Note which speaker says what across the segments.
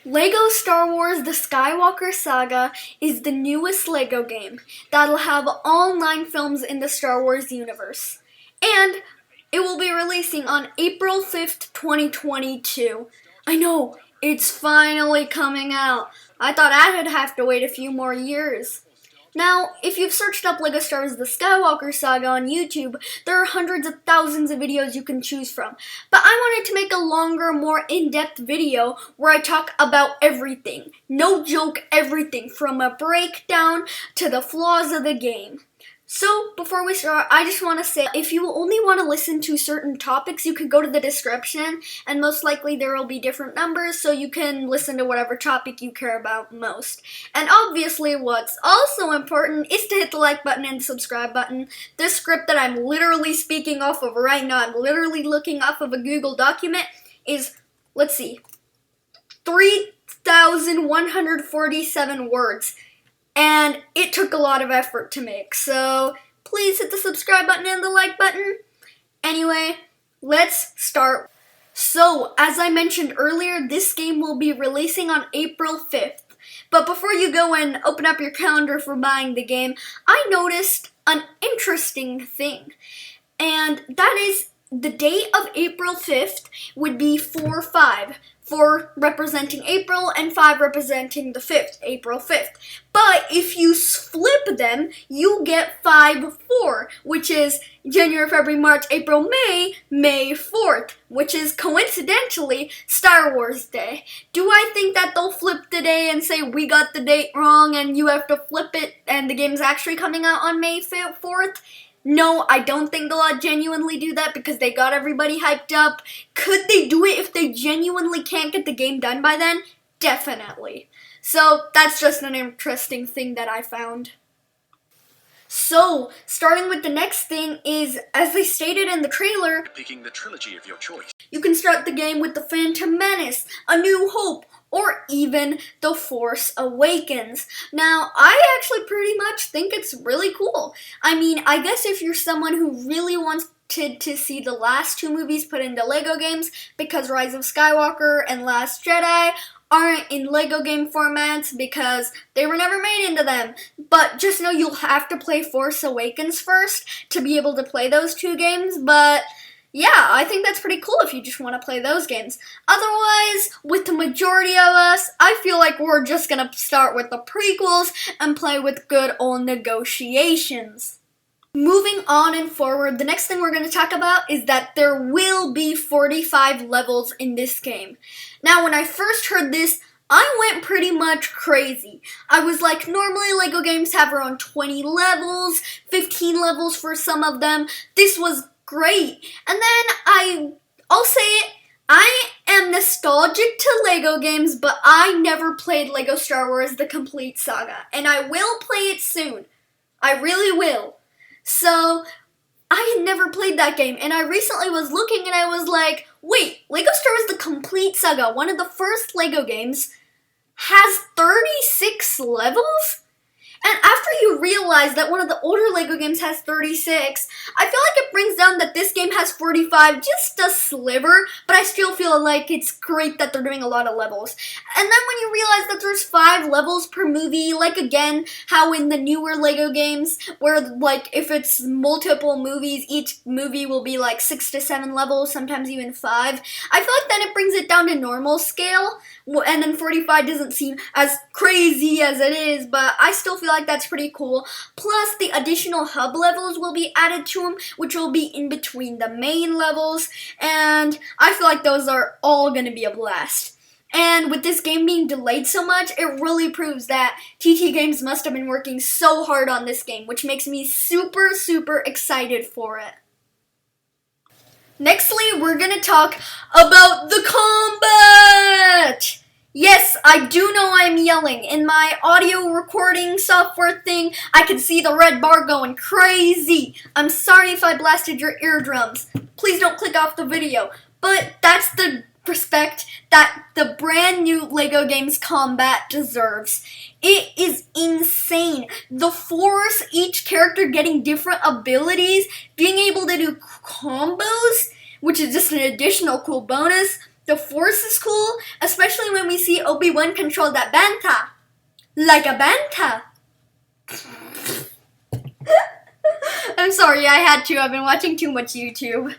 Speaker 1: LEGO Star Wars The Skywalker Saga is the newest LEGO game that'll have all 9 films in the Star Wars universe. And it will be releasing on April 5th, 2022. I know, it's finally coming out. I thought I'd have to wait a few more years. Now, if you've searched up LEGO Star Wars The Skywalker Saga on YouTube, there are hundreds of thousands of videos you can choose from. But I wanted to make a longer, more in-depth video where I talk about everything. No joke, everything, from a breakdown to the flaws of the game. So, before we start, I just want to say, if you only want to listen to certain topics, you can go to the description, and most likely there will be different numbers, so you can listen to whatever topic you care about most. And obviously, what's also important is to hit the like button and the subscribe button. This script that I'm literally speaking off of right now, I'm literally looking off of a Google document, is, let's see, 3,147 words. And it took a lot of effort to make, so please hit the subscribe button and the like button. Anyway, let's start. So, as I mentioned earlier, this game will be releasing on April 5th. But before you go and open up your calendar for buying the game, I noticed an interesting thing. And that is, the date of April 5th would be 4/5. 4 representing April and 5 representing the 5th, April 5th. But if you flip them, you get 5/4, which is January, February, March, April, May 4th, which is coincidentally Star Wars Day. Do I think that they'll flip the day and say we got the date wrong and you have to flip it and the game's actually coming out on May 4th? No, I don't think they'll genuinely do that because they got everybody hyped up. Could they do it if they genuinely can't get the game done by then? Definitely. So, that's just an interesting thing that I found. So, starting with the next thing is, as they stated in the trailer,
Speaker 2: picking the trilogy of your choice.
Speaker 1: You can start the game with The Phantom Menace, A New Hope, or even The Force Awakens. Now, I actually pretty much think it's really cool. I mean, I guess if you're someone who really wanted to see the last 2 movies put into LEGO games, because Rise of Skywalker and Last Jedi aren't in LEGO game formats because they were never made into them. But just know you'll have to play Force Awakens first to be able to play those 2 games, but yeah, I think that's pretty cool if you just want to play those games. Otherwise, with the majority of us, I feel like we're just going to start with the prequels and play with good old negotiations. Moving on and forward, the next thing we're going to talk about is that there will be 45 levels in this game. Now, when I first heard this, I went pretty much crazy. I was like, normally LEGO games have around 20 levels, 15 levels for some of them. This was great. And then I'll say it, I am nostalgic to LEGO games, but I never played LEGO Star Wars The Complete Saga. And I will play it soon. I really will. So, I had never played that game, and I recently was looking and I was like, wait, LEGO Star Wars The Complete Saga, one of the first LEGO games, has 36 levels? And after you realize that one of the older LEGO games has 36, I feel like it brings down that this game has 45, just a sliver, but I still feel like it's great that they're doing a lot of levels. And then when you realize that there's 5 levels per movie, like again, how in the newer LEGO games, where like if it's multiple movies, each movie will be like 6 to 7 levels, sometimes even 5. I feel like then it brings it down to normal scale, and then 45 doesn't seem as crazy as it is, but I still feel like that's pretty cool. Plus, the additional hub levels will be added to them, which will be in between the main levels, and I feel like those are all going to be a blast. And with this game being delayed so much, it really proves that TT Games must have been working so hard on this game, which makes me super, super excited for it. Nextly, we're going to talk about the combat! Yes, I do know I'm yelling. In my audio recording software thing, I can see the red bar going crazy. I'm sorry if I blasted your eardrums. Please don't click off the video. But that's the respect that the brand new LEGO games combat deserves. It is insane. The Force, each character getting different abilities, being able to do combos, which is just an additional cool bonus. The Force is cool, especially when we see Obi-Wan control that banta. Like a banta. I'm sorry, I had to. I've been watching too much YouTube.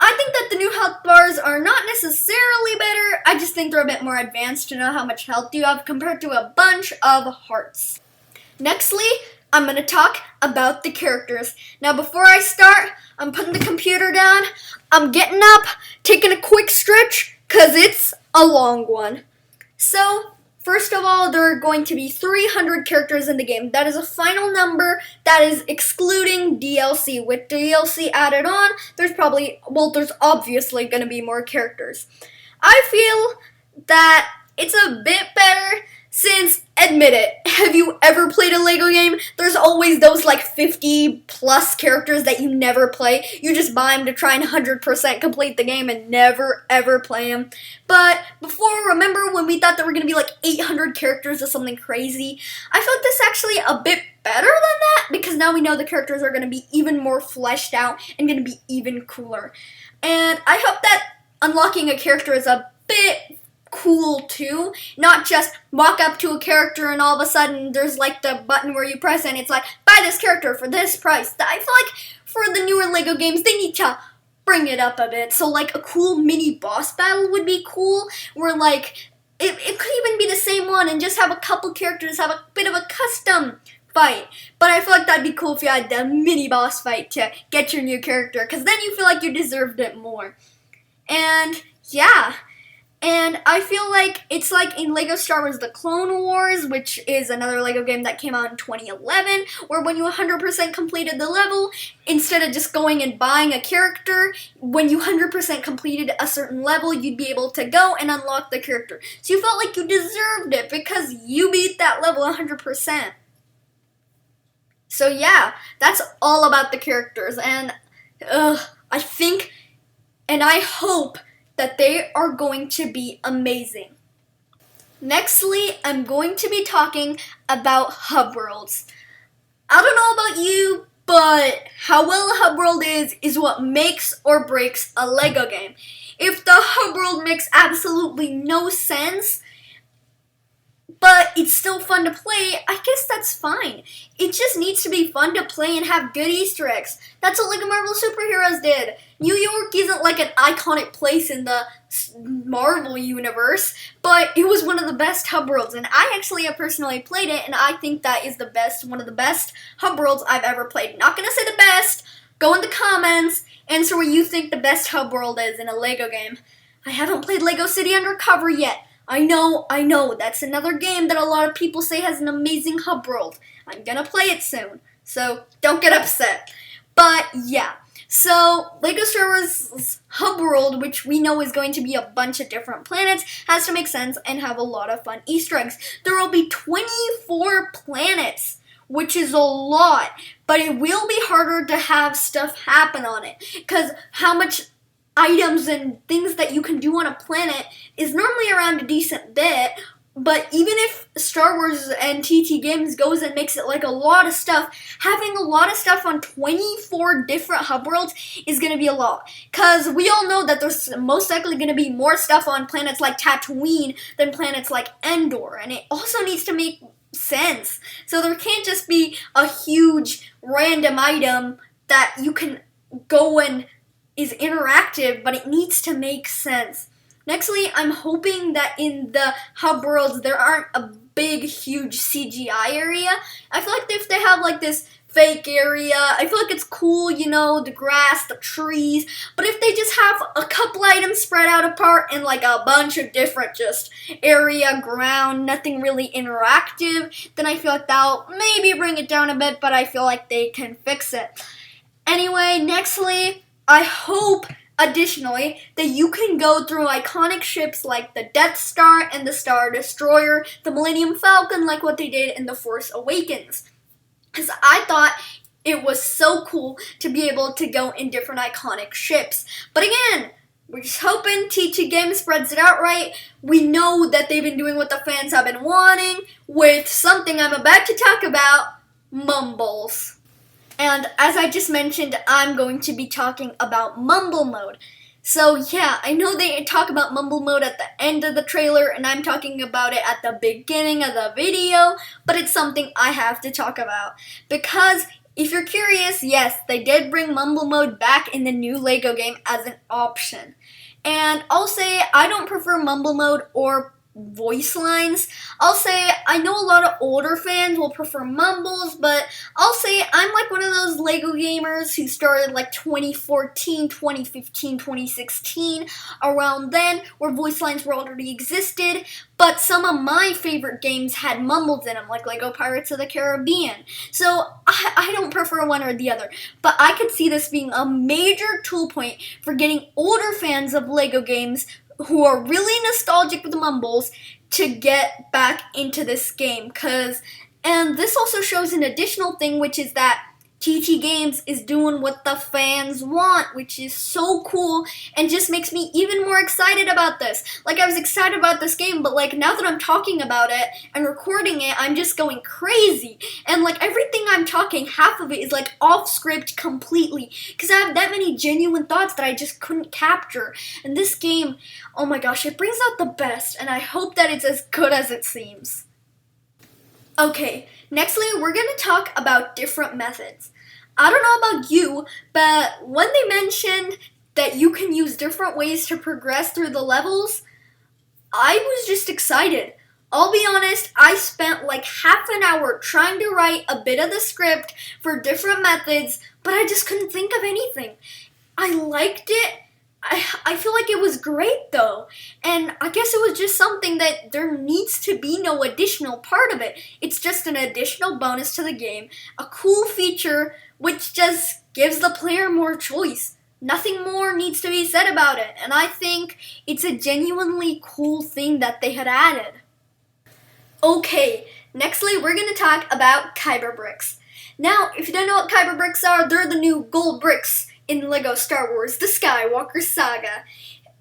Speaker 1: I think that the new health bars are not necessarily better. I just think they're a bit more advanced to know how much health you have compared to a bunch of hearts. Nextly, I'm going to talk about the characters. Now, before I start, I'm putting the computer down. I'm getting up, taking a quick stretch, because it's a long one. So, first of all, there are going to be 300 characters in the game. That is a final number that is excluding DLC. With DLC added on, there's obviously going to be more characters. I feel that it's a bit better since, admit it, have you ever played a Lego game? There's always those like 50 plus characters that you never play. You just buy them to try and 100% complete the game and never ever play them. But before, remember when we thought there were going to be like 800 characters or something crazy? I felt this actually a bit better than that because now we know the characters are going to be even more fleshed out and going to be even cooler. And I hope that unlocking a character is a bit cool too, not just walk up to a character and all of a sudden there's like the button where you press and it's like, buy this character for this price. I feel like for the newer Lego games, they need to bring it up a bit. So like a cool mini boss battle would be cool, where like, it could even be the same one and just have a couple characters have a bit of a custom fight. But I feel like that'd be cool if you had the mini boss fight to get your new character, because then you feel like you deserved it more. And yeah. And I feel like it's like in Lego Star Wars The Clone Wars, which is another Lego game that came out in 2011, where when you 100% completed the level, instead of just going and buying a character, when you 100% completed a certain level, you'd be able to go and unlock the character. So you felt like you deserved it because you beat that level 100%. So yeah, that's all about the characters, and I think, and I hope that they are going to be amazing. Nextly, I'm going to be talking about hub worlds. I don't know about you, but how well a hub world is what makes or breaks a Lego game. If the hub world makes absolutely no sense, but it's still fun to play, I guess that's fine. It just needs to be fun to play and have good Easter eggs. That's what Lego Marvel Superheroes did. New York isn't like an iconic place in the Marvel universe, but it was one of the best hub worlds, and I actually have personally played it, and I think that is one of the best hub worlds I've ever played. Not gonna say the best. Go in the comments, answer what you think the best hub world is in a Lego game. I haven't played Lego City Undercover yet. I know, that's another game that a lot of people say has an amazing hub world. I'm gonna play it soon, so don't get upset. But yeah, so Lego Star Wars hub world, which we know is going to be a bunch of different planets, has to make sense and have a lot of fun Easter eggs. There will be 24 planets, which is a lot, but it will be harder to have stuff happen on it, because how much items and things that you can do on a planet is normally around a decent bit, but even if Star Wars and TT Games goes and makes it like a lot of stuff, having a lot of stuff on 24 different hub worlds is going to be a lot. Because we all know that there's most likely going to be more stuff on planets like Tatooine than planets like Endor, and it also needs to make sense. So there can't just be a huge random item that you can go and is interactive, but it needs to make sense. Nextly, I'm hoping that in the hub worlds there aren't a big, huge CGI area. I feel like if they have like this fake area, I feel like it's cool, you know, the grass, the trees, but if they just have a couple items spread out apart and like a bunch of different just area, ground, nothing really interactive, then I feel like that'll maybe bring it down a bit, but I feel like they can fix it. Anyway, nextly, I hope, additionally, that you can go through iconic ships like the Death Star and the Star Destroyer, the Millennium Falcon, like what they did in The Force Awakens. Because I thought it was so cool to be able to go in different iconic ships. But again, we're just hoping TT Games spreads it out right. We know that they've been doing what the fans have been wanting with something I'm about to talk about, mumbles. And as I just mentioned, I'm going to be talking about Mumble Mode. So yeah, I know they talk about Mumble Mode at the end of the trailer, and I'm talking about it at the beginning of the video, but it's something I have to talk about. Because if you're curious, yes, they did bring Mumble Mode back in the new LEGO game as an option. And I'll say I don't prefer Mumble Mode or voice lines. I'll say I know a lot of older fans will prefer mumbles, but I'll say I'm like one of those LEGO gamers who started like 2014, 2015, 2016, around then, where voice lines were already existed, but some of my favorite games had mumbles in them, like LEGO Pirates of the Caribbean. So I don't prefer one or the other, but I could see this being a major tool point for getting older fans of LEGO games who are really nostalgic with the mumbles to get back into this game. And this also shows an additional thing, which is that TT Games is doing what the fans want, which is so cool and just makes me even more excited about this. Like, I was excited about this game, but like now that I'm talking about it and recording it, I'm just going crazy. And like everything I'm talking, half of it is like off script completely, because I have that many genuine thoughts that I just couldn't capture. And this game, oh my gosh, it brings out the best, and I hope that it's as good as it seems. Okay, nextly, we're going to talk about different methods. I don't know about you, but when they mentioned that you can use different ways to progress through the levels, I was just excited. I'll be honest, I spent like half an hour trying to write a bit of the script for different methods, but I just couldn't think of anything. I liked it. I feel like it was great though, and I guess it was just something that there needs to be no additional part of it. It's just an additional bonus to the game, a cool feature which just gives the player more choice. Nothing more needs to be said about it, and I think it's a genuinely cool thing that they had added. Okay, nextly we're going to talk about Kyber Bricks. Now, if you don't know what Kyber Bricks are, they're the new gold bricks in LEGO Star Wars, the Skywalker Saga.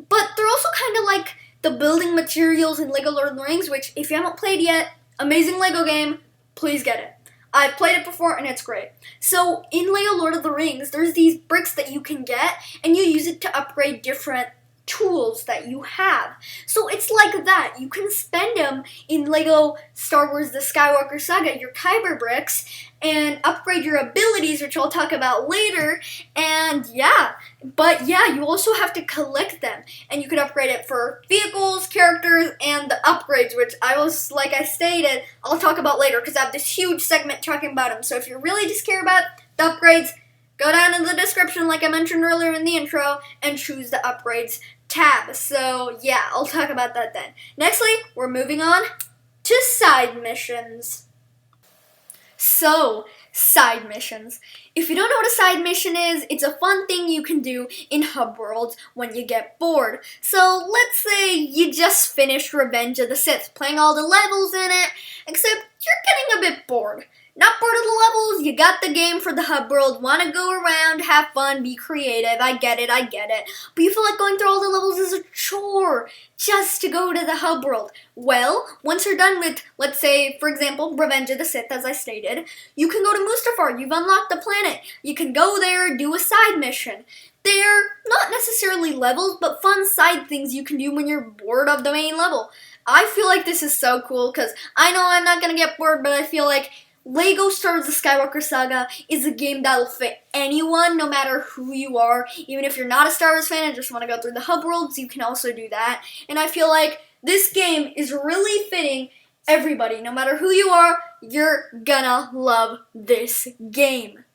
Speaker 1: But they're also kind of like the building materials in LEGO Lord of the Rings, which, if you haven't played yet, amazing LEGO game, please get it. I've played it before and it's great. So, in LEGO Lord of the Rings, there's these bricks that you can get, and you use it to upgrade different tools that you have. So it's like that. You can spend them in LEGO Star Wars The Skywalker Saga, your Kyber Bricks, and upgrade your abilities, which I'll talk about later. And you also have to collect them. And you can upgrade it for vehicles, characters, and the upgrades, which like I stated, I'll talk about later because I have this huge segment talking about them. So if you really just care about the upgrades, go down in the description like I mentioned earlier in the intro and choose the upgrades tab. So yeah, I'll talk about that then. Nextly, we're moving on to side missions. So, side missions. If you don't know what a side mission is, it's a fun thing you can do in hub worlds when you get bored. So let's say you just finished Revenge of the Sith, playing all the levels in it, except you're getting a bit bored. Not bored of the levels, you got the game for the hub world, want to go around, have fun, be creative, I get it. But you feel like going through all the levels is a chore just to go to the hub world. Well, once you're done with, let's say, for example, Revenge of the Sith, as I stated, you can go to Mustafar, you've unlocked the planet. You can go there, do a side mission. They're not necessarily levels, but fun side things you can do when you're bored of the main level. I feel like this is so cool, because I know I'm not going to get bored, but I feel like LEGO Star Wars The Skywalker Saga is a game that'll fit anyone, no matter who you are. Even if you're not a Star Wars fan and just want to go through the hub worlds, you can also do that. And I feel like this game is really fitting everybody. No matter who you are, you're gonna love this game.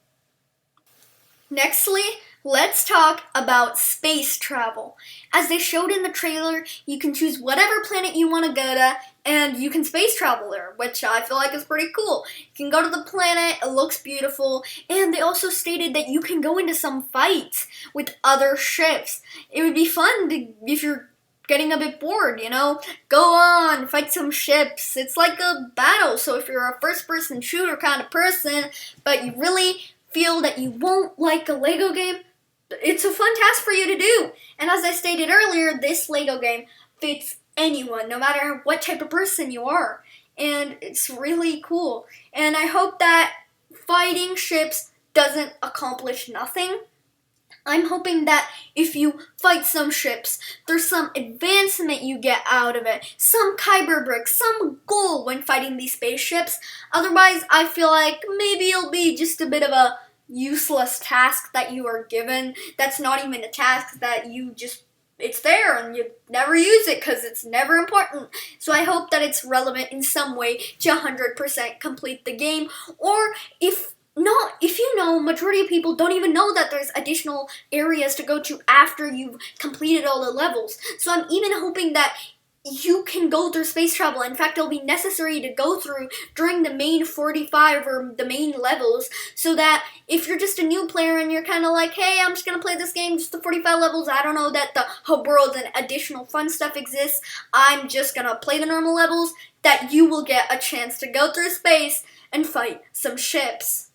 Speaker 1: Nextly, let's talk about space travel. As they showed in the trailer, you can choose whatever planet you want to go to, and you can space travel there, which I feel like is pretty cool. You can go to the planet, it looks beautiful, and they also stated that you can go into some fights with other ships. It would be fun if you're getting a bit bored, go on, fight some ships. It's like a battle, so if you're a first-person shooter kind of person, but you really feel that you won't like a LEGO game, it's a fun task for you to do. And as I stated earlier, this LEGO game fits anyone, no matter what type of person you are. And it's really cool. And I hope that fighting ships doesn't accomplish nothing. I'm hoping that if you fight some ships, there's some advancement you get out of it, some Kyber Bricks, some goal when fighting these spaceships. Otherwise, I feel like maybe it'll be just a bit of a useless task that you are given. That's not even a task that it's there and you never use it because it's never important. So I hope that it's relevant in some way to 100% complete the game. Or if you know, majority of people don't even know that there's additional areas to go to after you've completed all the levels. So I'm even hoping that you can go through space travel. In fact, it'll be necessary to go through during the main 45 or the main levels, so that if you're just a new player and you're kind of like, hey, I'm just going to play this game, just the 45 levels, I don't know that the hub world and additional fun stuff exists, I'm just going to play the normal levels, that you will get a chance to go through space and fight some ships.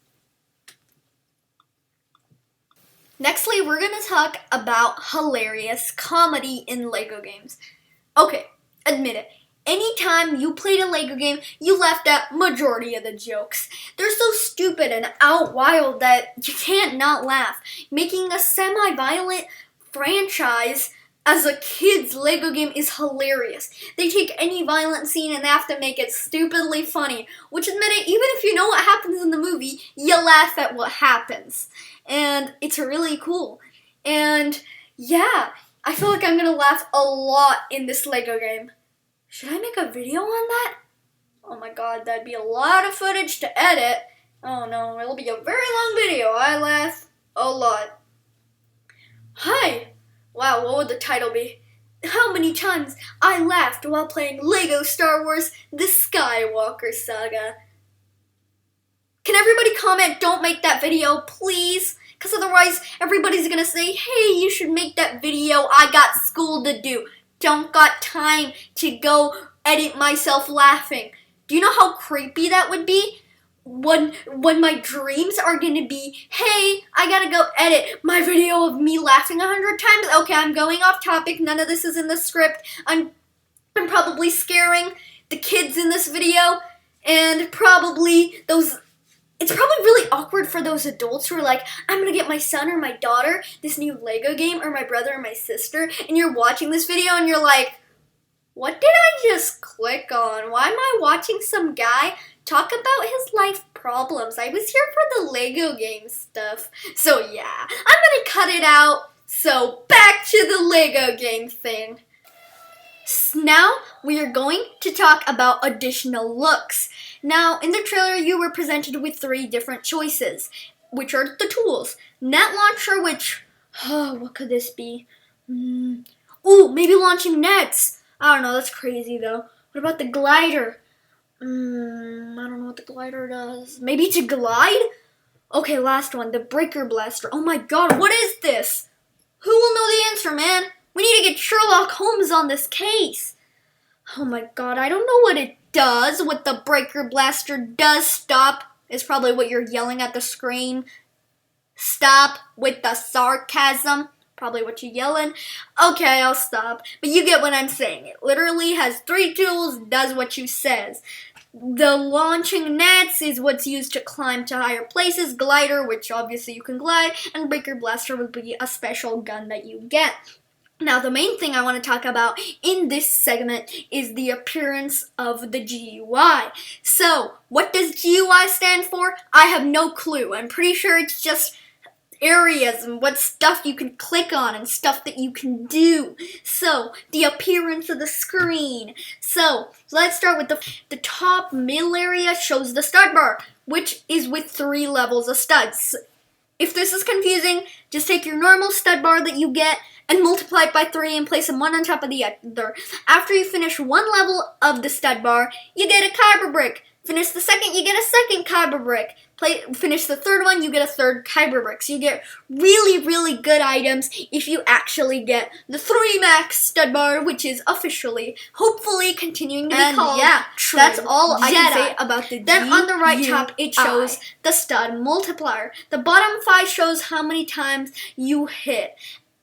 Speaker 1: Nextly, we're going to talk about hilarious comedy in LEGO games. Okay, admit it. Anytime you played a LEGO game, you laughed at majority of the jokes. They're so stupid and out wild that you can't not laugh. Making a semi-violent franchise as a kid's LEGO game is hilarious. They take any violent scene and they have to make it stupidly funny, which, admit it, even if you know what happens in the movie, you laugh at what happens. And it's really cool. And yeah, I feel like I'm gonna laugh a lot in this LEGO game. Should I make a video on that? Oh my god, that'd be a lot of footage to edit. Oh no, it'll be a very long video. I laugh a lot. Hi! Wow, what would the title be? How many times I laughed while playing LEGO Star Wars The Skywalker Saga. Can everybody comment, don't make that video, please? Because otherwise, everybody's going to say, hey, you should make that video, I got school to do. Don't got time to go edit myself laughing. Do you know how creepy that would be? When my dreams are going to be, hey, I got to go edit my video of me laughing 100 times. Okay, I'm going off topic. None of this is in the script. I'm probably scaring the kids in this video. And probably it's probably really awkward for those adults who are like, I'm going to get my son or my daughter this new LEGO game, or my brother or my sister, and you're watching this video and you're like, what did I just click on? Why am I watching some guy talk about his life problems? I was here for the LEGO game stuff. So yeah, I'm going to cut it out. So back to the LEGO game thing. Now we are going to talk about additional looks. Now, in the trailer, you were presented with 3 different choices, which are the tools. Net launcher, which, what could this be? Ooh, maybe launching nets. I don't know, that's crazy though. What about the glider? I don't know what the glider does. Maybe to glide? Okay, last one, the breaker blaster. Oh my god, what is this? Who will know the answer, man? We need to get Sherlock Holmes on this case. Oh my god, I don't know what it does, what the breaker blaster does. Stop is probably what you're yelling at the screen. Stop with the sarcasm. Probably what you're yelling. Okay, I'll stop. But you get what I'm saying. It literally has 3 tools, does what you says. The launching nets is what's used to climb to higher places. Glider, which obviously you can glide. And breaker blaster would be a special gun that you get. Now, the main thing I want to talk about in this segment is the appearance of the GUI. So, what does GUI stand for? I have no clue. I'm pretty sure it's just areas and what stuff you can click on and stuff that you can do. So, the appearance of the screen. So, let's start with the top middle area shows the stud bar, which is with 3 levels of studs. If this is confusing, just take your normal stud bar that you get and multiply it by 3 and place them one on top of the other. After you finish 1 level of the stud bar, you get a Kyber Brick. Finish the second, you get a second Kyber Brick. Finish the third one, you get a third Kyber Brick. So you get really, really good items if you actually get the 3 max stud bar, which is officially, hopefully, continuing to be called. Yeah, that's all I can say about the Then on the right top, it shows the stud multiplier. The bottom 5 shows how many times you hit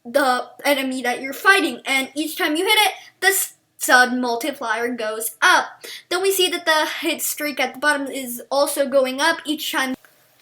Speaker 1: the enemy that you're fighting, and each time you hit it, the stud multiplier goes up. Then we see that the hit streak at the bottom is also going up each time.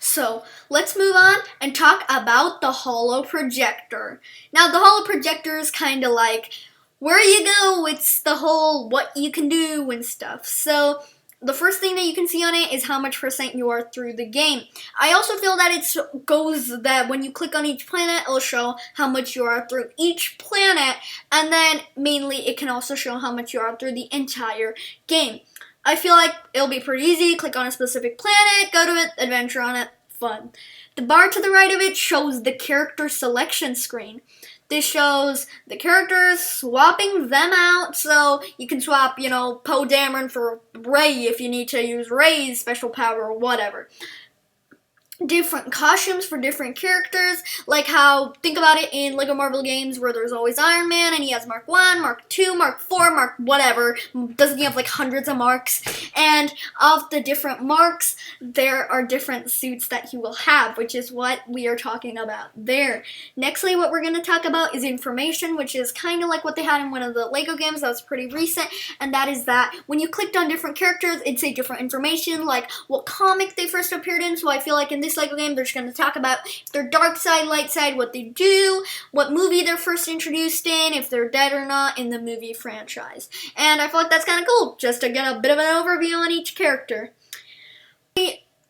Speaker 1: So let's move on and talk about the Holo Projector. Now the Holo Projector is kind of like where you go, it's the whole what you can do and stuff. So the first thing that you can see on it is how much percent you are through the game. I also feel that it goes that when you click on each planet, it'll show how much you are through each planet, and then mainly it can also show how much you are through the entire game. I feel like it'll be pretty easy. Click on a specific planet, go to it, adventure on it, fun. The bar to the right of it shows the character selection screen. This shows the characters, swapping them out, so you can swap, Poe Dameron for Rey if you need to use Rey's special power or whatever. Different costumes for different characters, like how, think about it in Lego Marvel games where there's always Iron Man and he has Mark 1, Mark 2, Mark 4, Mark whatever, doesn't he have like hundreds of marks? And of the different marks, there are different suits that he will have, which is what we are talking about there. Nextly, what we're going to talk about is information, which is kind of like what they had in one of the Lego games that was pretty recent, and that is that when you clicked on different characters, it'd say different information, like what comic they first appeared in, so I feel like in this Lego game, they're just going to talk about their dark side, light side, what they do, what movie they're first introduced in, if they're dead or not in the movie franchise. And I feel like that's kind of cool, just to get a bit of an overview on each character.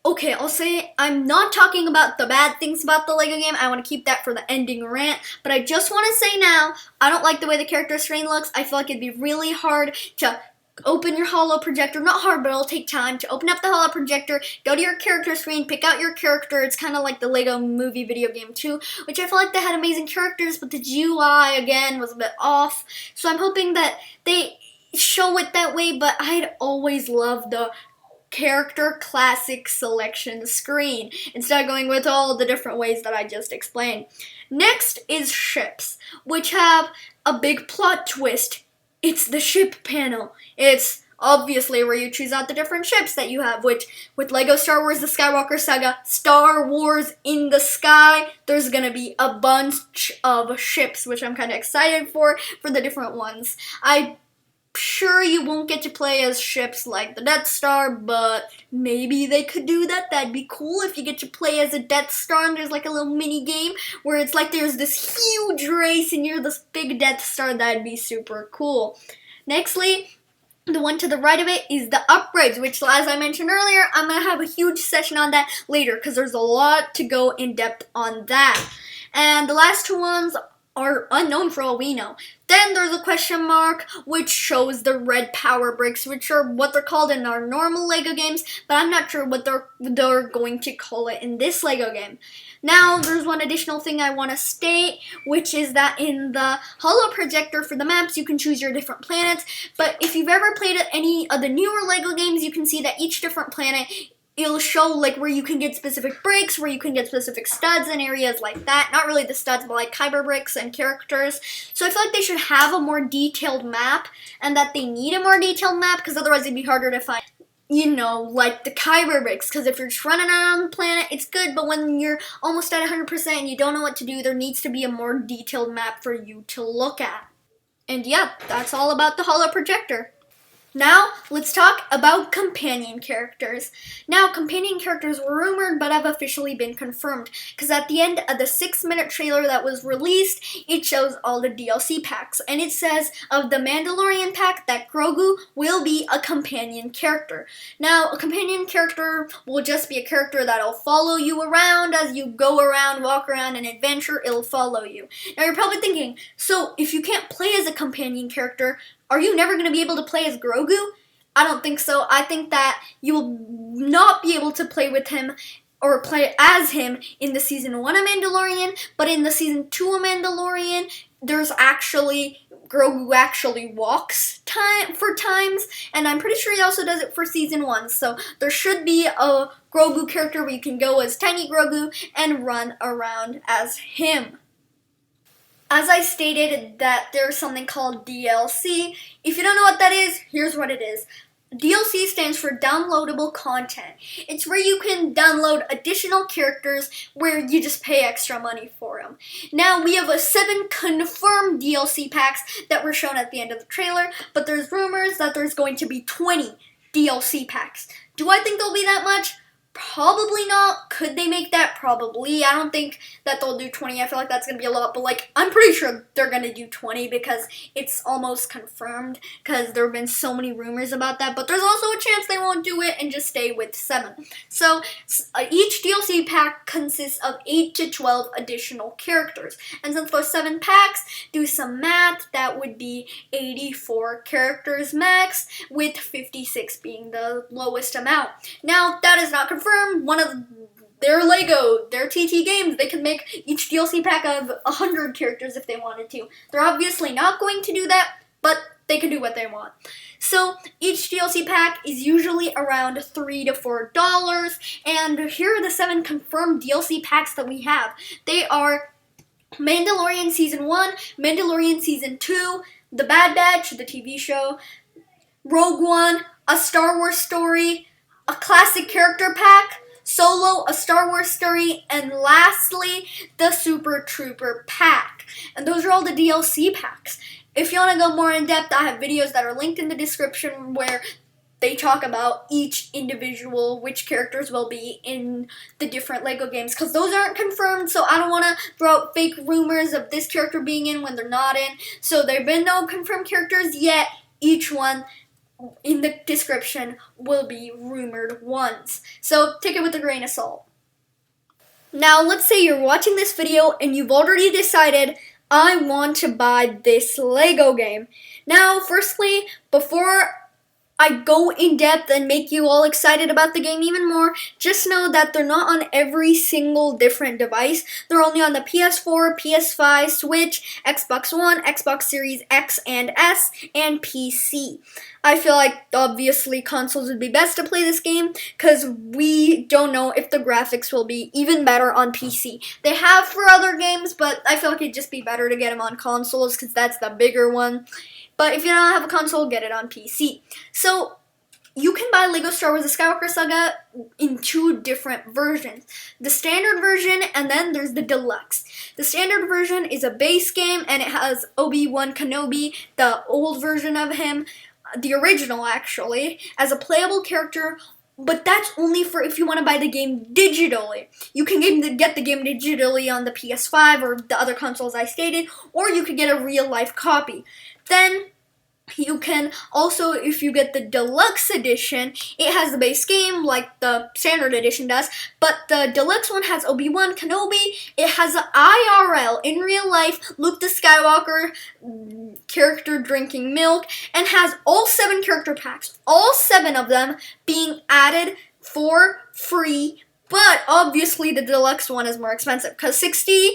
Speaker 1: Okay, I'll say I'm not talking about the bad things about the Lego game. I want to keep that for the ending rant. But I just want to say now, I don't like the way the character screen looks. I feel like it'd be really hard to open your Holo Projector. Not hard, but it'll take time to open up the Holo Projector, go to your character screen, pick out your character. It's kind of like the Lego movie video game too, which I feel like they had amazing characters, but the GUI, again, was a bit off. So I'm hoping that they show it that way, but I'd always love the character classic selection screen instead of going with all the different ways that I just explained. Next is ships, which have a big plot twist. It's the ship panel. It's obviously where you choose out the different ships that you have, which with Lego Star Wars The Skywalker Saga, Star Wars in the Sky, there's going to be a bunch of ships, which I'm kind of excited for the different ones. I'm sure you won't get to play as ships like the Death Star, but maybe they could do that. That'd be cool if you get to play as a Death Star and there's like a little mini game where it's like there's this huge race and you're this big Death Star. That'd be super cool. Nextly, the one to the right of it is the upgrades, which, as I mentioned earlier, I'm going to have a huge session on that later because there's a lot to go in depth on that. And the last two ones are unknown for all we know. Then there's a question mark, which shows the red power bricks, which are what they're called in our normal Lego games, but I'm not sure what they're going to call it in this Lego game. Now, there's one additional thing I want to state, which is that in the Holo Projector for the maps, you can choose your different planets, but if you've ever played any of the newer Lego games, you can see that each different planet, it'll show like where you can get specific bricks, where you can get specific studs and areas like that. Not really the studs, but like Kyber Bricks and characters. So I feel like they should have a more detailed map, and that they need a more detailed map, because otherwise it'd be harder to find, like the Kyber Bricks. Because if you're just running around the planet, it's good, but when you're almost at 100% and you don't know what to do, there needs to be a more detailed map for you to look at. And yeah, that's all about the Holo Projector. Now, let's talk about companion characters. Now, companion characters were rumored, but have officially been confirmed, because at the end of the 6-minute trailer that was released, it shows all the DLC packs, and it says of the Mandalorian pack that Grogu will be a companion character. Now, a companion character will just be a character that'll follow you around as you go around, walk around, and adventure, it'll follow you. Now, you're probably thinking, so if you can't play as a companion character, are you never going to be able to play as Grogu? I don't think so. I think that you will not be able to play with him or play as him in the Season 1 of Mandalorian, but in the Season 2 of Mandalorian, Grogu actually walks for times, and I'm pretty sure he also does it for Season 1, so there should be a Grogu character where you can go as Tiny Grogu and run around as him. As I stated that there's something called DLC. If you don't know what that is, here's what it is. DLC stands for downloadable content. It's where you can download additional characters where you just pay extra money for them. Now, we have 7 confirmed DLC packs that were shown at the end of the trailer, but there's rumors that there's going to be 20 DLC packs. Do I think there'll be that much? Probably not. Could they make that? Probably. I don't think that they'll do 20. I feel like that's going to be a lot. But, like, I'm pretty sure they're going to do 20 because it's almost confirmed. Because there have been so many rumors about that. But there's also a chance they won't do it and just stay with 7. So, each DLC pack consists of 8 to 12 additional characters. And since there's 7 packs, do some math. That would be 84 characters max, with 56 being the lowest amount. Now, that is not confirmed. One of their Lego, their TT games, they can make each DLC pack of 100 characters if they wanted to. They're obviously not going to do that, but they can do what they want. So each DLC pack is usually around $3 to $4, and here are the 7 confirmed DLC packs that we have. They are Mandalorian Season 1, Mandalorian Season 2, The Bad Batch, the TV show, Rogue One, A Star Wars Story, a classic character pack, Solo, a Star Wars story, and lastly, the Super Trooper pack. And those are all the DLC packs. If you want to go more in depth, I have videos that are linked in the description where they talk about each individual, which characters will be in the different Lego games, because those aren't confirmed, so I don't want to throw out fake rumors of this character being in when they're not in. So there have been no confirmed characters yet. Each one in the description will be rumored ones. So take it with a grain of salt. Now let's say you're watching this video and you've already decided, I want to buy this Lego game. Now firstly, before I go in depth and make you all excited about the game even more, just know that they're not on every single different device. They're only on the PS4, PS5, Switch, Xbox One, Xbox Series X and S, and PC. I feel like obviously consoles would be best to play this game because we don't know if the graphics will be even better on PC. They have for other games, but I feel like it'd just be better to get them on consoles because that's the bigger one. But if you don't have a console, get it on PC. So you can buy Lego Star Wars: The Skywalker Saga in 2 different versions. The standard version, and then there's the deluxe. The standard version is a base game, and it has Obi-Wan Kenobi, the old version of him, the original actually, as a playable character, but that's only for if you want to buy the game digitally. You can get the game digitally on the PS5 or the other consoles I stated, or you could get a real-life copy. Then you can also, if you get the deluxe edition, it has the base game like the standard edition does, but the deluxe one has Obi-Wan Kenobi. It has an IRL, in real life, Luke the Skywalker character drinking milk, and has all 7 character packs, all 7 of them being added for free. But obviously the deluxe one is more expensive because $60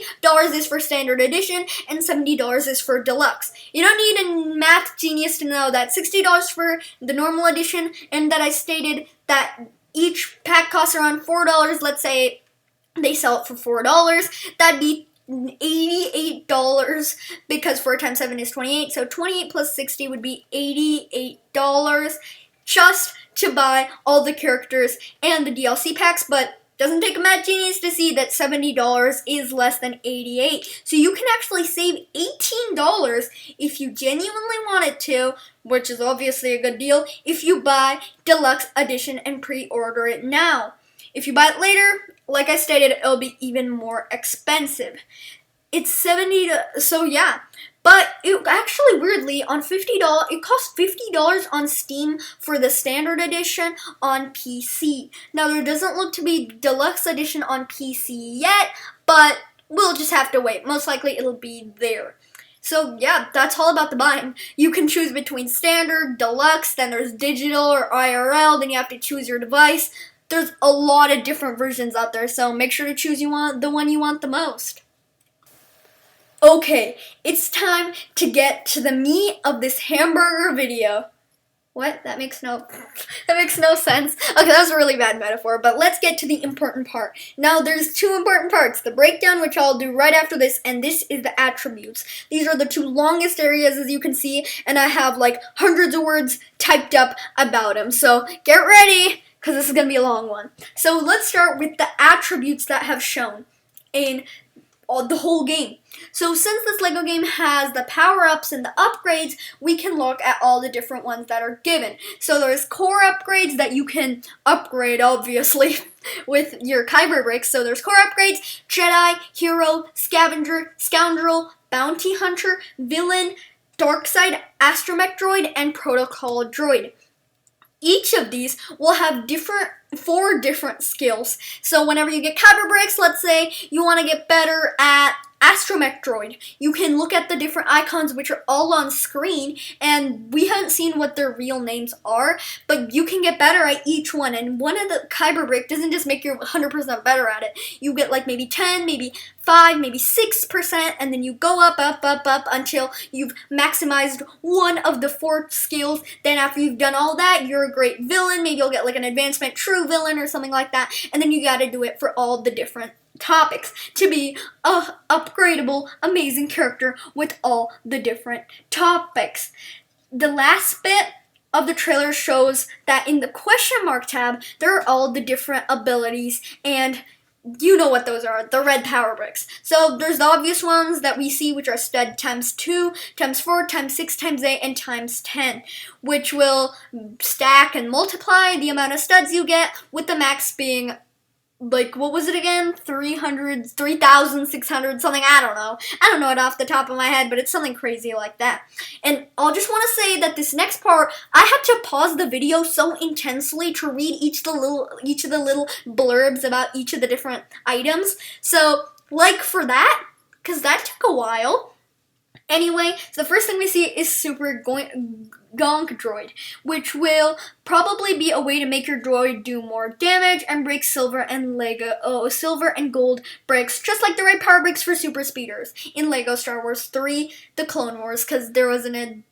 Speaker 1: is for standard edition and $70 is for deluxe. You don't need a math genius to know that $60 for the normal edition, and that I stated that each pack costs around $4. Let's say they sell it for $4. That'd be $88 because 4 times 7 is 28. So 28 plus 60 would be $88 just to buy all the characters and the DLC packs. But doesn't take a math genius to see that $70 is less than $88. So you can actually save $18 if you genuinely wanted to, which is obviously a good deal, if you buy Deluxe Edition and pre-order it now. If you buy it later, like I stated, it'll be even more expensive. It's $70, so yeah. But it actually, weirdly, on $50, it costs $50 on Steam for the standard edition on PC. Now, there doesn't look to be deluxe edition on PC yet, but we'll just have to wait. Most likely, it'll be there. So, yeah, that's all about the buying. You can choose between standard, deluxe, then there's digital or IRL, then you have to choose your device. There's a lot of different versions out there, so make sure to choose the one you want the most. Okay, it's time to get to the meat of this hamburger video. What? That makes no sense. Okay, that was a really bad metaphor, but let's get to the important part. Now, there's 2 important parts. The breakdown, which I'll do right after this, and this is the attributes. These are the 2 longest areas, as you can see, and I have like hundreds of words typed up about them. So, get ready, because this is going to be a long one. So, let's start with the attributes that have shown in the whole game. So since this LEGO game has the power-ups and the upgrades, we can look at all the different ones that are given. So there's core upgrades that you can upgrade, obviously, with your Kyber Bricks. So there's core upgrades: Jedi, Hero, Scavenger, Scoundrel, Bounty Hunter, Villain, Dark Side, Astromech Droid, and Protocol Droid. Each of these will have 4 different skills. So whenever you get Kyber Bricks, let's say you want to get better at Astromech Droid, you can look at the different icons which are all on screen, and we haven't seen what their real names are, but you can get better at each one, and one of the Kyber Brick doesn't just make you 100% better at it. You get like maybe 10, maybe 5, maybe 6%, and then you go up until you've maximized one of the 4 skills. Then after you've done all that, you're a great villain. Maybe you'll get like an advancement true villain or something like that, and then you gotta do it for all the different topics to be a upgradable, amazing character with all the different topics. The last bit of the trailer shows that in the question mark tab, there are all the different abilities, and you know what those are, the red power bricks. So there's the obvious ones that we see, which are stud times 2, times 4, times 6, times 8, and times 10, which will stack and multiply the amount of studs you get, with the max being, like, what was it again? 3,600 something, I don't know. I don't know it off the top of my head, but it's something crazy like that. And I'll just want to say that this next part, I had to pause the video so intensely to read each of the little blurbs about each of the different items. So, like for that, because that took a while. Anyway, so the first thing we see is Super Gonk Droid, which will probably be a way to make your droid do more damage and break silver and gold bricks, just like the red power bricks for super speeders in LEGO Star Wars 3: The Clone Wars, because there was an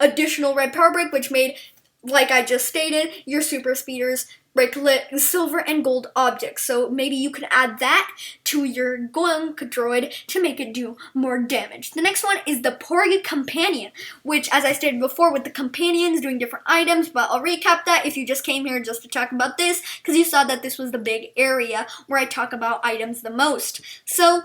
Speaker 1: additional red power brick which made, like I just stated, your super speeders break silver and gold objects. So maybe you can add that to your Gonk Droid to make it do more damage. The next one is the Porg Companion, which, as I stated before, with the companions doing different items, but I'll recap that if you just came here just to talk about this, because you saw that this was the big area where I talk about items the most. So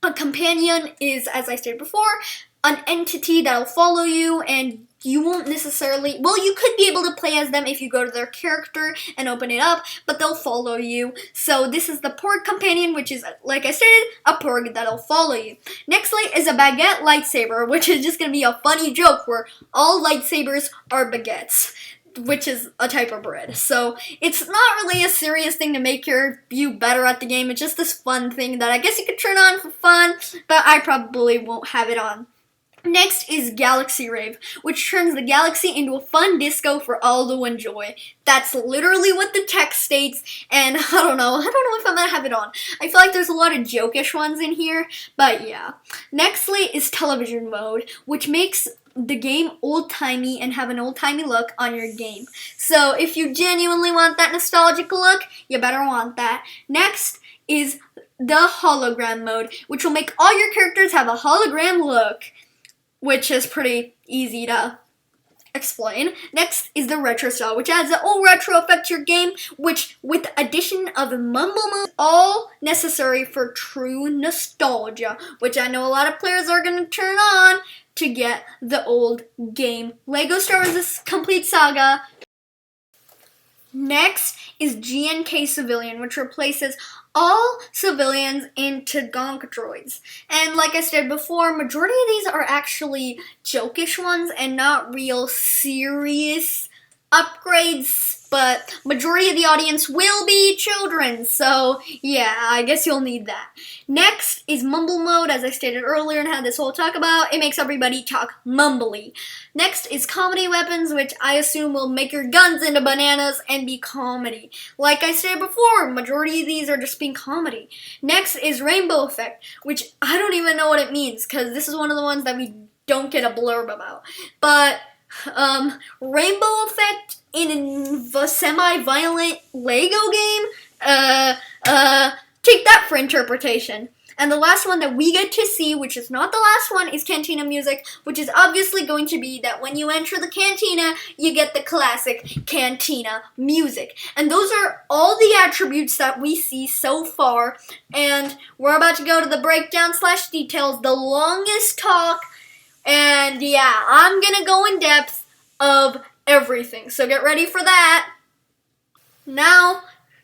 Speaker 1: a companion is, as I stated before, an entity that'll follow you, and you won't necessarily, well, you could be able to play as them if you go to their character and open it up, but they'll follow you. So this is the Porg Companion, which is, like I stated, a Porg that'll follow you. Nextly is a baguette lightsaber, which is just going to be a funny joke where all lightsabers are baguettes, which is a type of bread. So it's not really a serious thing to make you better at the game. It's just this fun thing that I guess you could turn on for fun, but I probably won't have it on. Next is Galaxy Rave, which turns the galaxy into a fun disco for all to enjoy. That's literally what the text states, and I don't know if I'm gonna have it on. I feel like there's a lot of jokish ones in here, but yeah. Nextly is Television Mode, which makes the game old-timey and have an old-timey look on your game. So if you genuinely want that nostalgic look, you better want that. Next is the Hologram Mode, which will make all your characters have a hologram look, which is pretty easy to explain. Next is the Retro Style, which adds an old retro effect to your game, which, with the addition of Mumble Mode, all necessary for true nostalgia, which I know a lot of players are going to turn on to get the old game. LEGO Star Wars Complete Saga. Next is GNK Civilian, which replaces all civilians into Gonk Droids. And like I said before, majority of these are actually jokish ones and not real serious upgrades, but majority of the audience will be children, so yeah, I guess you'll need that. Next is Mumble Mode, as I stated earlier and had this whole talk about. It makes everybody talk mumbly. Next is Comedy Weapons, which I assume will make your guns into bananas and be comedy. Like I said before, majority of these are just being comedy. Next is Rainbow Effect, which I don't even know what it means, because this is one of the ones that we don't get a blurb about. But Rainbow Effect in the semi-violent LEGO game? Take that for interpretation. And the last one that we get to see, which is not the last one, is Cantina music, which is obviously going to be that when you enter the Cantina, you get the classic Cantina music. And those are all the attributes that we see so far. And we're about to go to the breakdown/details, the longest talk. And yeah, I'm gonna go in depth of everything. So get ready for that. Now,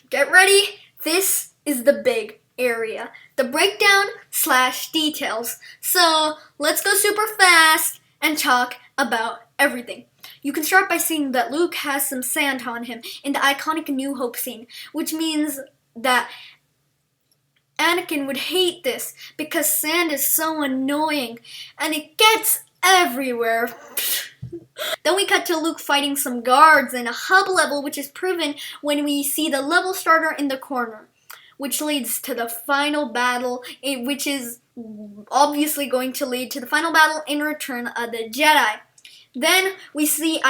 Speaker 1: get ready. This is the big area, the breakdown/details. So let's go super fast and talk about everything. You can start by seeing that Luke has some sand on him in the iconic New Hope scene, which means that Anakin would hate this because sand is so annoying and it gets everywhere. Then we cut to Luke fighting some guards in a hub level, which is proven when we see the level starter in the corner, which leads to the final battle, which is obviously going to lead to the final battle in Return of the Jedi. Then we see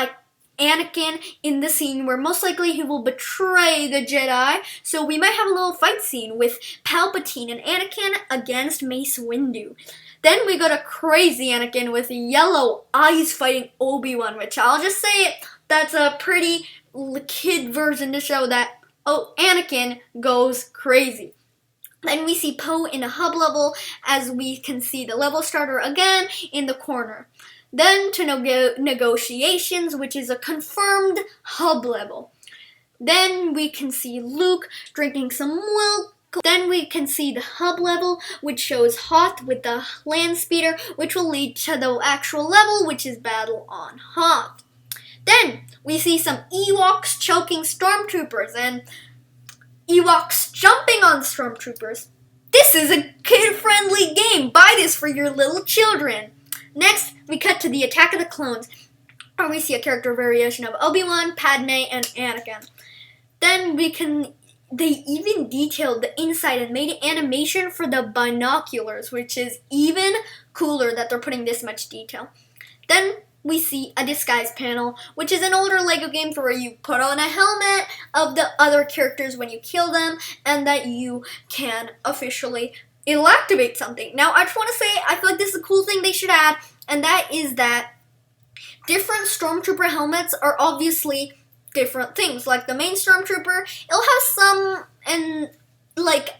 Speaker 1: Anakin in the scene where most likely he will betray the Jedi, so we might have a little fight scene with Palpatine and Anakin against Mace Windu. Then we go to crazy Anakin with yellow eyes fighting Obi-Wan, which I'll just say that's a pretty kid version to show that, oh, Anakin goes crazy. Then we see Poe in a hub level, as we can see the level starter again in the corner. Then to negotiations, which is a confirmed hub level. Then we can see Luke drinking some milk. Then we can see the hub level, which shows Hoth with the land speeder, which will lead to the actual level, which is battle on Hoth. Then we see some Ewoks choking stormtroopers and Ewoks jumping on stormtroopers. This is a kid-friendly game. Buy this for your little children. Next, we cut to the Attack of the Clones, where we see a character variation of Obi-Wan, Padme, and Anakin. Then they even detailed the inside and made animation for the binoculars, which is even cooler that they're putting this much detail. Then we see a disguise panel, which is an older LEGO game for where you put on a helmet of the other characters when you kill them, and that you can officially it'll activate something. Now, I just want to say, I feel like this is a cool thing they should add, and that is that different Stormtrooper helmets are obviously different things. Like the main Stormtrooper, it'll have some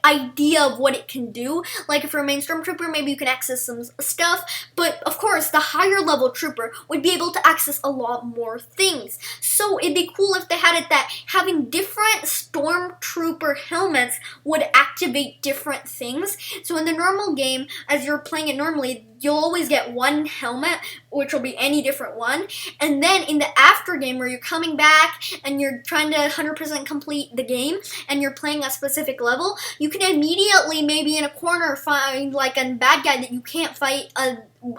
Speaker 1: idea of what it can do. Like if you're a main Stormtrooper, maybe you can access some stuff, but of course the higher level trooper would be able to access a lot more things. So it'd be cool if they had it that having different Stormtrooper helmets would activate different things. So in the normal game, as you're playing it normally, you'll always get one helmet, which will be any different one. And then in the after game where you're coming back and you're trying to 100% complete the game and you're playing a specific level, you can immediately maybe in a corner find like a bad guy that you can't fight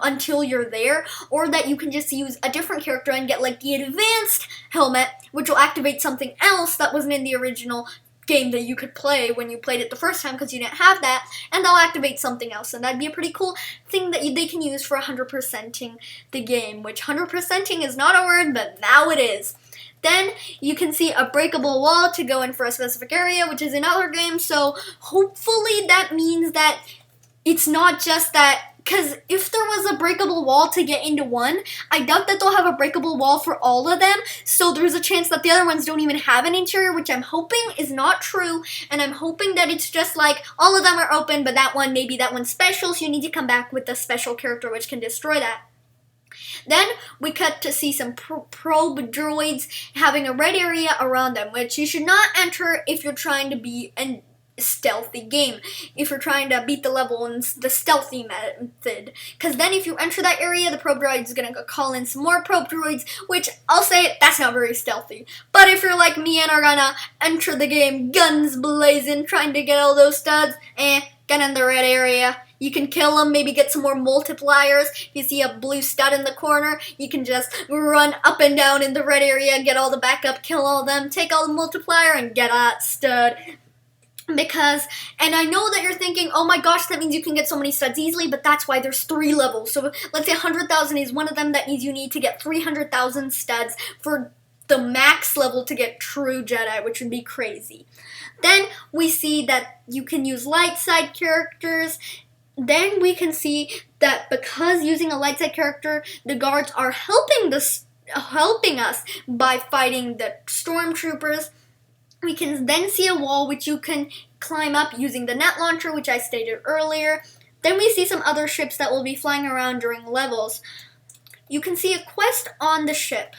Speaker 1: until you're there, or that you can just use a different character and get like the advanced helmet, which will activate something else that wasn't in the original game that you could play when you played it the first time because you didn't have that, and they'll activate something else, and that'd be a pretty cool thing that they can use for 100%ing the game, which 100%ing is not a word, but now it is. Then you can see a breakable wall to go in for a specific area, which is in other games, so hopefully that means that it's not just that, because if there was a breakable wall to get into one, I doubt that they'll have a breakable wall for all of them, so there's a chance that the other ones don't even have an interior, which I'm hoping is not true, and I'm hoping that it's just like, all of them are open, but that one, maybe that one's special, so you need to come back with a special character which can destroy that. Then we cut to see some probe droids having a red area around them, which you should not enter if you're trying to be a stealthy game, if you're trying to beat the level in the stealthy method, because then if you enter that area, the probe droid is going to call in some more probe droids, which I'll say that's not very stealthy. But if you're like me and are gonna enter the game guns blazing, trying to get all those studs, get in the red area. You can kill them, maybe get some more multipliers. If you see a blue stud in the corner, you can just run up and down in the red area, get all the backup, kill all of them, take all the multiplier, and get a stud. And I know that you're thinking, oh my gosh, that means you can get so many studs easily, but that's why there's 3 levels. So let's say 100,000 is one of them, that means you need to get 300,000 studs for the max level to get true Jedi, which would be crazy. Then we see that you can use light side characters. Then we can see that because using a light side character, the guards are helping us by fighting the stormtroopers. We can then see a wall which you can climb up using the net launcher, which I stated earlier. Then we see some other ships that will be flying around during levels. You can see a quest on the ship.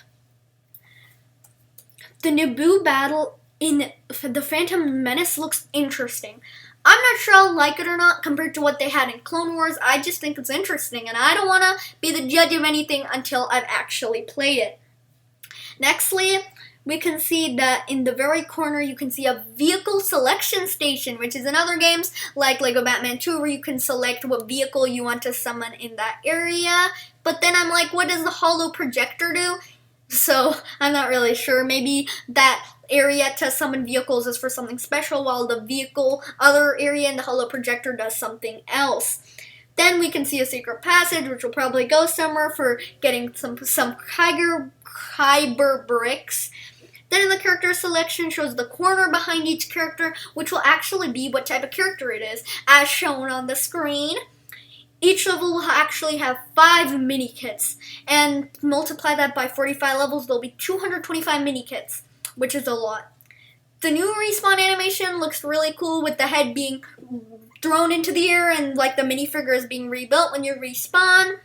Speaker 1: The Naboo battle in the Phantom Menace looks interesting. I'm not sure I'll like it or not compared to what they had in Clone Wars. I just think it's interesting, and I don't want to be the judge of anything until I've actually played it. Nextly, we can see that in the very corner you can see a vehicle selection station, which is in other games like Lego Batman 2 where you can select what vehicle you want to summon in that area. But then I'm like, what does the Holo Projector do? So I'm not really sure. Maybe that area to summon vehicles is for something special, while the other area in the Holo Projector does something else. Then we can see a secret passage, which will probably go somewhere for getting some Kyber Bricks. Then in the character selection shows the corner behind each character, which will actually be what type of character it is, as shown on the screen. Each level will actually have 5 mini kits, and multiply that by 45 levels, there'll be 225 mini kits, which is a lot. The new respawn animation looks really cool with the head being thrown into the air and like the minifigure is being rebuilt when you respawn.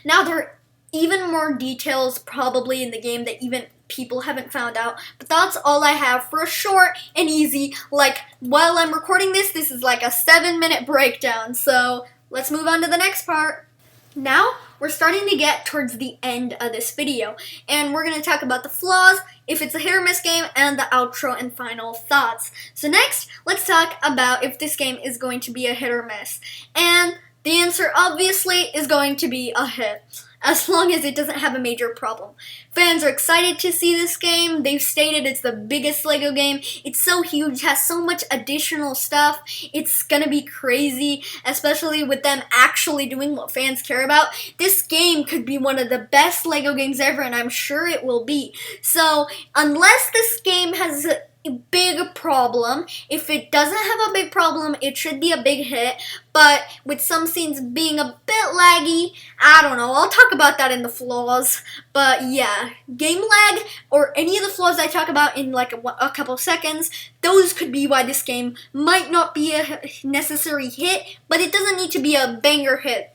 Speaker 1: Now there are even more details probably in the game that even people haven't found out, but that's all I have for a short and easy, like while I'm recording this is like a 7-minute breakdown, so let's move on to the next part. Now, we're starting to get towards the end of this video, and we're going to talk about the flaws, if it's a hit or miss game, and the outro and final thoughts. So next, let's talk about if this game is going to be a hit or miss. And the answer, obviously, is going to be a hit, as long as it doesn't have a major problem. Fans are excited to see this game. They've stated it's the biggest LEGO game. It's so huge, has so much additional stuff. It's gonna be crazy, especially with them actually doing what fans care about. This game could be one of the best LEGO games ever, and I'm sure it will be. So, unless this game has a big problem, if it doesn't have a big problem, it should be a big hit, but with some scenes being a bit laggy, I don't know, I'll talk about that in the flaws, but yeah, game lag, or any of the flaws I talk about in like a couple seconds, those could be why this game might not be a necessary hit, but it doesn't need to be a banger hit.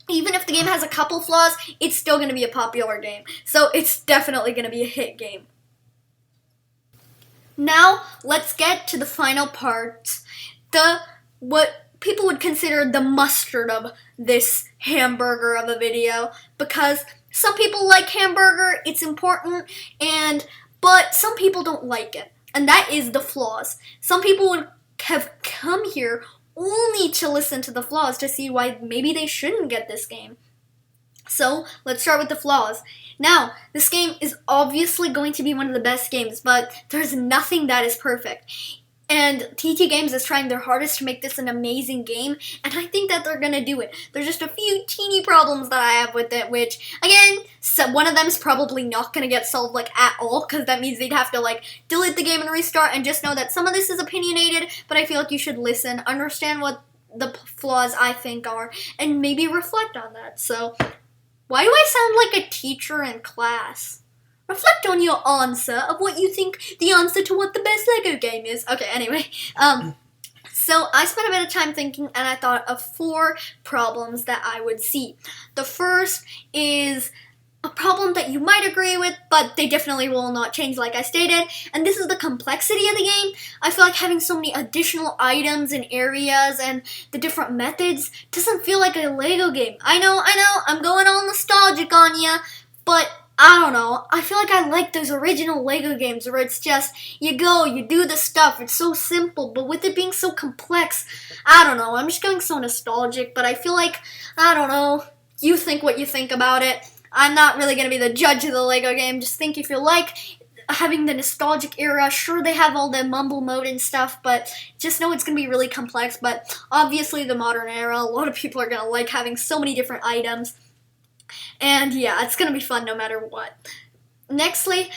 Speaker 1: Even if the game has a couple flaws, it's still going to be a popular game, so it's definitely going to be a hit game. Now, let's get to the final part, what people would consider the mustard of this hamburger of a video, because some people like hamburger, it's important, but some people don't like it, and that is the flaws. Some people would have come here only to listen to the flaws to see why maybe they shouldn't get this game. So, let's start with the flaws. Now, this game is obviously going to be one of the best games, but there's nothing that is perfect. And TT Games is trying their hardest to make this an amazing game, and I think that they're gonna do it. There's just a few teeny problems that I have with it, which, again, one of them is probably not gonna get solved, like, at all, because that means they'd have to, like, delete the game and restart, and just know that some of this is opinionated, but I feel like you should listen, understand what the flaws I think are, and maybe reflect on that. So, why do I sound like a teacher in class? Reflect on your answer of what you think the answer to what the best LEGO game is. Okay, anyway. So I spent a bit of time thinking, and I thought of 4 problems that I would see. The first is a problem that you might agree with, but they definitely will not change like I stated, and this is the complexity of the game. I feel like having so many additional items and areas and the different methods doesn't feel like a LEGO game. I know, I'm going all nostalgic on ya, but I don't know, I feel like I like those original LEGO games where it's just, you go, you do the stuff, it's so simple, but with it being so complex, I don't know, I'm just going so nostalgic, but I feel like, I don't know, you think what you think about it. I'm not really going to be the judge of the LEGO game. Just think if you like having the nostalgic era. Sure, they have all the Mumble Mode and stuff, but just know it's going to be really complex. But obviously, the modern era, a lot of people are going to like having so many different items. And yeah, it's going to be fun no matter what. nextly,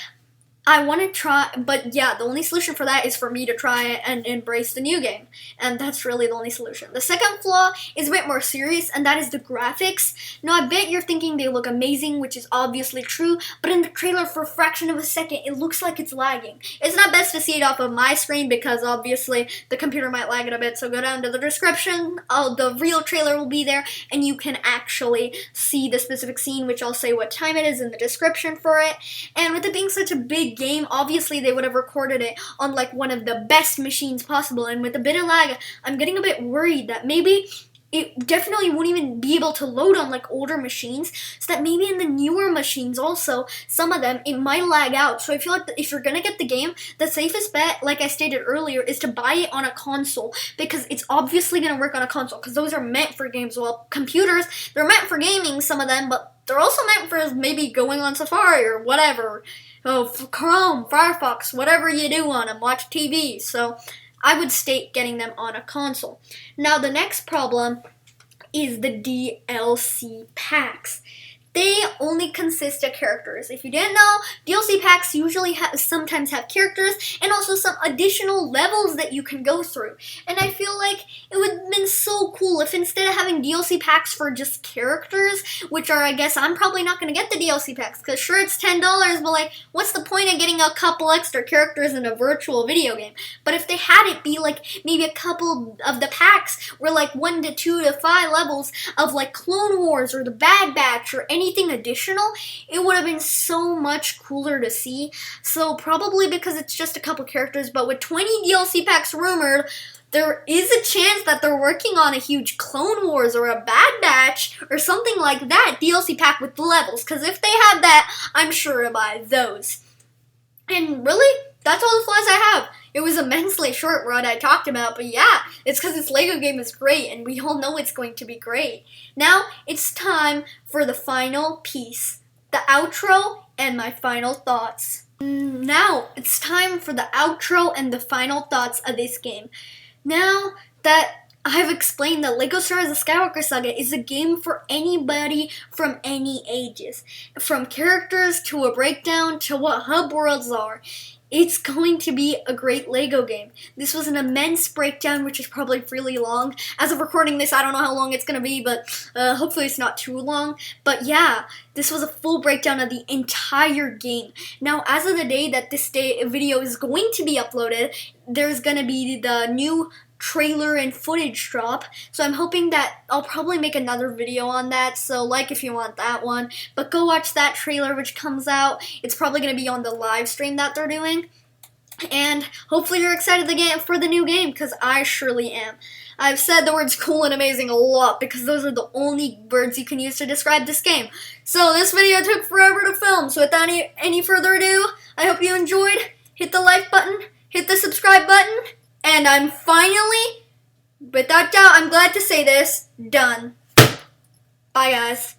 Speaker 1: I want to try, but yeah, the only solution for that is for me to try and embrace the new game. And that's really the only solution. The second flaw is a bit more serious, and that is the graphics. Now, I bet you're thinking they look amazing, which is obviously true, but in the trailer, for a fraction of a second, it looks like it's lagging. It's not best to see it off of my screen because obviously the computer might lag it a bit, so go down to the description. The real trailer will be there, and you can actually see the specific scene, which I'll say what time it is in the description for it. And with it being such a big game, obviously they would have recorded it on like one of the best machines possible, and with a bit of lag, I'm getting a bit worried that maybe it definitely won't even be able to load on like older machines, so that maybe in the newer machines also, some of them, it might lag out. So I feel like if you're gonna get the game, the safest bet, like I stated earlier, is to buy it on a console, because it's obviously gonna work on a console, because those are meant for games. Well, computers, they're meant for gaming, some of them, but they're also meant for maybe going on Safari or whatever. Oh, Chrome, Firefox, whatever you do on them, watch TV. So I would state getting them on a console. Now, the next problem is the DLC packs. They only consist of characters. If you didn't know, DLC packs usually sometimes have characters and also some additional levels that you can go through. And I feel like it would have been so cool if instead of having DLC packs for just characters, which are, I guess, I'm probably not going to get the DLC packs, because sure, it's $10, but like, what's the point of getting a couple extra characters in a virtual video game? But if they had it be like maybe a couple of the packs were like 1 to 2 to 5 levels of like Clone Wars or the Bad Batch or anything additional, it would have been so much cooler to see. So probably because it's just a couple characters, but with 20 DLC packs rumored, there is a chance that they're working on a huge Clone Wars or a Bad Batch or something like that DLC pack with the levels, because if they have that, I'm sure to buy those. And really, that's all the flaws I have. It was immensely short what I talked about, but yeah, it's because this LEGO game is great, and we all know it's going to be great. Now, it's time for the final piece, the outro and my final thoughts. Now, it's time for the outro and the final thoughts of this game. Now that I've explained that LEGO Star Wars The Skywalker Saga is a game for anybody from any ages. From characters to a breakdown to what hub worlds are. It's going to be a great LEGO game. This was an immense breakdown, which is probably really long. As of recording this, I don't know how long it's going to be, but hopefully it's not too long. But yeah, this was a full breakdown of the entire game. Now, as of the day that this video is going to be uploaded, there's going to be the new trailer and footage drop, so I'm hoping that I'll probably make another video on that, so like if you want that one, but go watch that trailer which comes out. It's probably going to be on the live stream that they're doing, and hopefully you're excited for the new game, because I surely am. I've said the words cool and amazing a lot, because those are the only words you can use to describe this game. So this video took forever to film, so without any further ado, I hope you enjoyed. Hit the like button, hit the subscribe button, and I'm finally, without doubt, I'm glad to say this, done. Bye, guys.